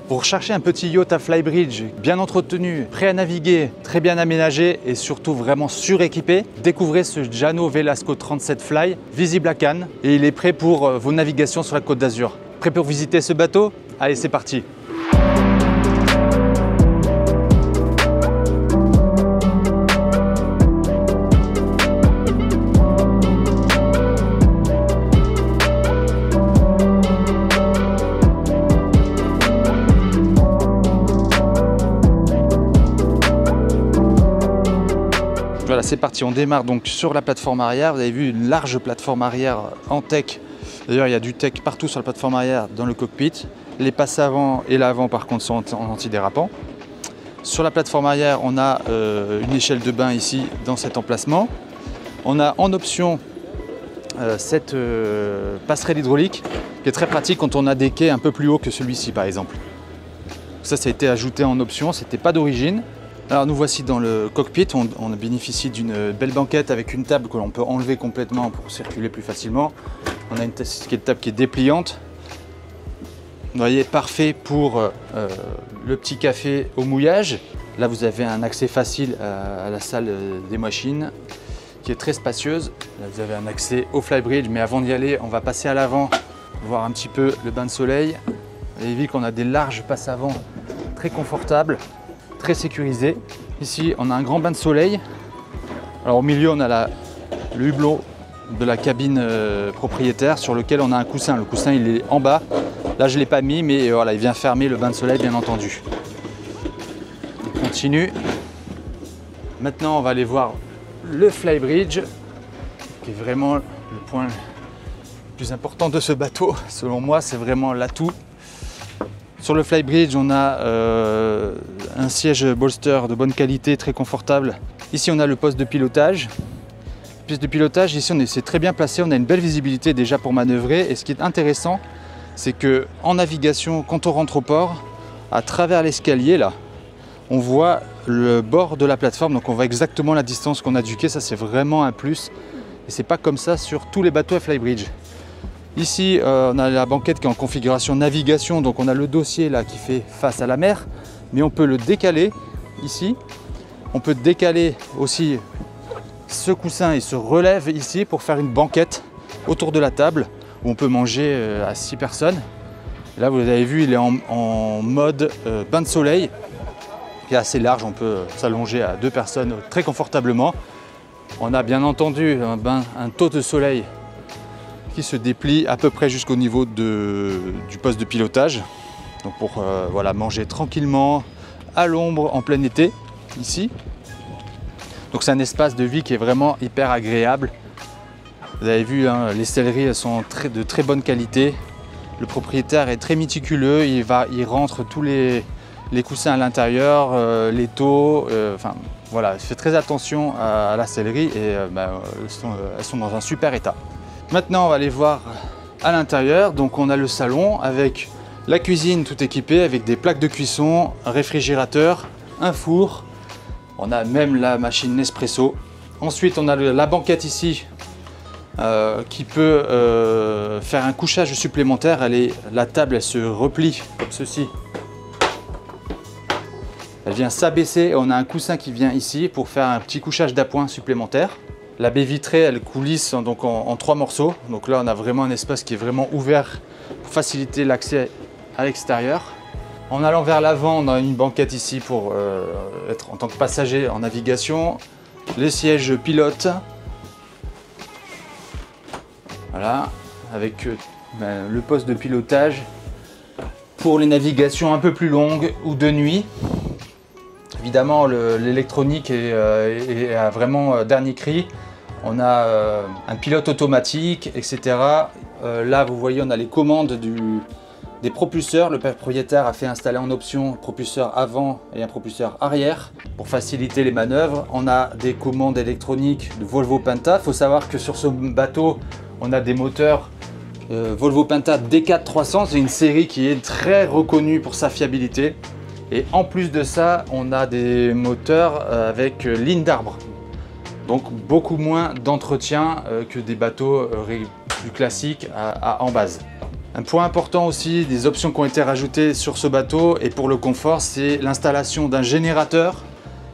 Vous recherchez un petit yacht à flybridge, bien entretenu, prêt à naviguer, très bien aménagé et surtout vraiment suréquipé, découvrez ce Jano Velasco 37 Fly, visible à Cannes, et il est prêt pour vos navigations sur la Côte d'Azur. Prêt pour visiter ce bateau? Allez, c'est parti! Voilà, c'est parti, on démarre donc sur la plateforme arrière. Vous avez vu une large plateforme arrière en tech. D'ailleurs, il y a du tech partout sur la plateforme arrière dans le cockpit. Les passes avant et l'avant, par contre, sont en antidérapant. Sur la plateforme arrière, on a une échelle de bain ici dans cet emplacement. On a en option cette passerelle hydraulique qui est très pratique quand on a des quais un peu plus hauts que celui-ci, par exemple. Ça a été ajouté en option, c'était pas d'origine. Alors nous voici dans le cockpit, on bénéficie d'une belle banquette avec une table que l'on peut enlever complètement pour circuler plus facilement. On a une table qui est dépliante. Vous voyez, parfait pour le petit café au mouillage. Là vous avez un accès facile à la salle des machines qui est très spacieuse. Là vous avez un accès au flybridge, mais avant d'y aller, on va passer à l'avant, voir un petit peu le bain de soleil. Vous avez vu qu'on a des larges passes avant très confortables, très sécurisé. Ici, on a un grand bain de soleil. Alors au milieu, on a le hublot de la cabine propriétaire sur lequel on a un coussin. Le coussin, il est en bas. Là, je ne l'ai pas mis, mais voilà, il vient fermer le bain de soleil, bien entendu. On continue. Maintenant, on va aller voir le flybridge, qui est vraiment le point le plus important de ce bateau. Selon moi, c'est vraiment l'atout. Sur le flybridge, on a un siège bolster de bonne qualité, très confortable. Ici, on a le poste de pilotage. Le poste de pilotage, ici, c'est très bien placé. On a une belle visibilité déjà pour manœuvrer. Et ce qui est intéressant, c'est qu'en navigation, quand on rentre au port, à travers l'escalier, là, on voit le bord de la plateforme. Donc, on voit exactement la distance qu'on a du quai. Ça, c'est vraiment un plus. Et c'est pas comme ça sur tous les bateaux à flybridge. Ici, on a la banquette qui est en configuration navigation, donc on a le dossier là qui fait face à la mer, mais on peut le décaler ici. On peut décaler aussi ce coussin, il se relève ici pour faire une banquette autour de la table où on peut manger à 6 personnes. Et là, vous avez vu, il est en mode bain de soleil, qui est assez large, on peut s'allonger à 2 personnes très confortablement. On a bien entendu un taux de soleil qui se déplie à peu près jusqu'au niveau du poste de pilotage. Donc pour voilà, manger tranquillement à l'ombre en plein été, ici. Donc c'est un espace de vie qui est vraiment hyper agréable. Vous avez vu, hein, les selleries elles sont de très bonne qualité. Le propriétaire est très méticuleux, il rentre tous les coussins à l'intérieur, les taux, enfin voilà, il fait très attention à la sellerie et elles sont dans un super état. Maintenant, on va aller voir à l'intérieur. Donc, on a le salon avec la cuisine tout équipée avec des plaques de cuisson, un réfrigérateur, un four. On a même la machine Nespresso. Ensuite, on a la banquette ici qui peut faire un couchage supplémentaire. La table, elle se replie comme ceci. Elle vient s'abaisser et on a un coussin qui vient ici pour faire un petit couchage d'appoint supplémentaire. La baie vitrée, elle coulisse donc en 3 morceaux. Donc là, on a vraiment un espace qui est vraiment ouvert pour faciliter l'accès à l'extérieur. En allant vers l'avant, on a une banquette ici pour être en tant que passager en navigation. Les sièges pilotes. Voilà, avec le poste de pilotage pour les navigations un peu plus longues ou de nuit. Évidemment, l'électronique est à vraiment dernier cri. On a un pilote automatique, etc. Là, vous voyez, on a les commandes des propulseurs. Le propriétaire a fait installer en option un propulseur avant et un propulseur arrière pour faciliter les manœuvres. On a des commandes électroniques de Volvo Penta. Il faut savoir que sur ce bateau, on a des moteurs Volvo Penta D4 300. C'est une série qui est très reconnue pour sa fiabilité. Et en plus de ça, on a des moteurs avec ligne d'arbre. Donc beaucoup moins d'entretien que des bateaux plus classiques en base. Un point important aussi des options qui ont été rajoutées sur ce bateau et pour le confort, c'est l'installation d'un générateur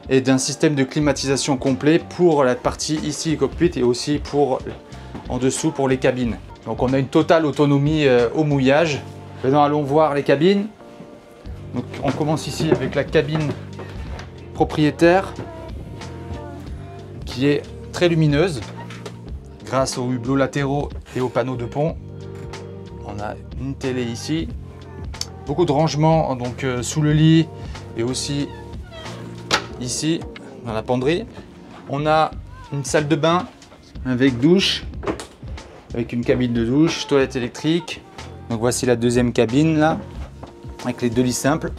et d'un système de climatisation complet pour la partie ici cockpit et aussi pour en dessous pour les cabines. Donc on a une totale autonomie au mouillage. Maintenant allons voir les cabines. Donc on commence ici avec la cabine propriétaire qui est très lumineuse grâce aux hublots latéraux et aux panneaux de pont. On a une télé ici, beaucoup de rangements donc sous le lit et aussi ici dans la penderie. On a une salle de bain avec douche, avec une cabine de douche, toilette électrique. Donc voici la deuxième cabine là, avec les 2 lits simples.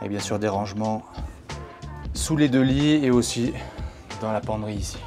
Et bien sûr des rangements sous les 2 lits et aussi dans la penderie ici.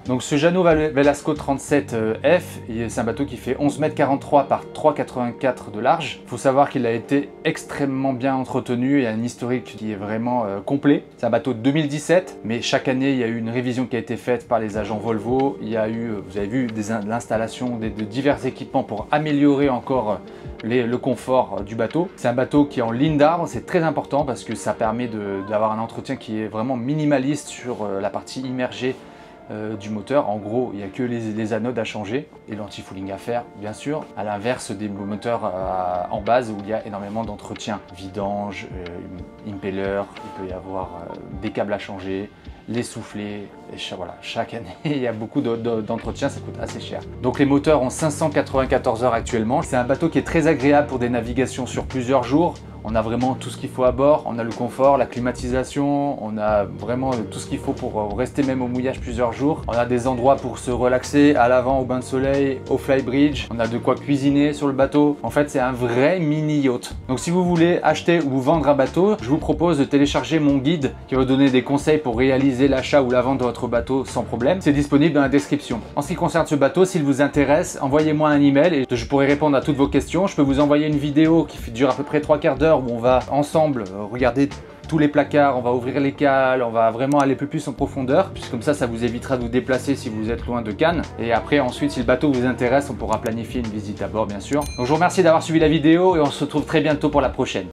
Donc ce Jeanneau Velasco 37F, c'est un bateau qui fait 11,43 m par 3,84 m de large. Il faut savoir qu'il a été extrêmement bien entretenu et a un historique qui est vraiment complet. C'est un bateau de 2017, mais chaque année il y a eu une révision qui a été faite par les agents Volvo. Il y a eu, vous avez vu, l'installation de divers équipements pour améliorer encore le confort du bateau. C'est un bateau qui est en ligne d'arbre, c'est très important parce que ça permet d'avoir un entretien qui est vraiment minimaliste sur la partie immergée du moteur. En gros, il n'y a que les anodes à changer et l'anti-fouling à faire, bien sûr, à l'inverse des moteurs en base où il y a énormément d'entretien. Vidange, impeller, il peut y avoir des câbles à changer, les soufflets, et voilà, chaque année il y a beaucoup d'entretien, ça coûte assez cher. Donc les moteurs ont 594 heures actuellement. C'est un bateau qui est très agréable pour des navigations sur plusieurs jours. On a vraiment tout ce qu'il faut à bord, on a le confort, la climatisation, on a vraiment tout ce qu'il faut pour rester même au mouillage plusieurs jours. On a des endroits pour se relaxer, à l'avant au bain de soleil, au flybridge. On a de quoi cuisiner sur le bateau. En fait, c'est un vrai mini yacht. Donc si vous voulez acheter ou vendre un bateau, je vous propose de télécharger mon guide qui va vous donner des conseils pour réaliser l'achat ou la vente de votre bateau sans problème. C'est disponible dans la description. En ce qui concerne ce bateau, s'il vous intéresse, envoyez-moi un email et je pourrai répondre à toutes vos questions. Je peux vous envoyer une vidéo qui dure à peu près 3/4 d'heure où on va ensemble regarder tous les placards, on va ouvrir les cales, on va vraiment aller plus en profondeur, puisque comme ça vous évitera de vous déplacer si vous êtes loin de Cannes. Et après ensuite, si le bateau vous intéresse, on pourra planifier une visite à bord bien sûr. Donc je vous remercie d'avoir suivi la vidéo et on se retrouve très bientôt pour la prochaine.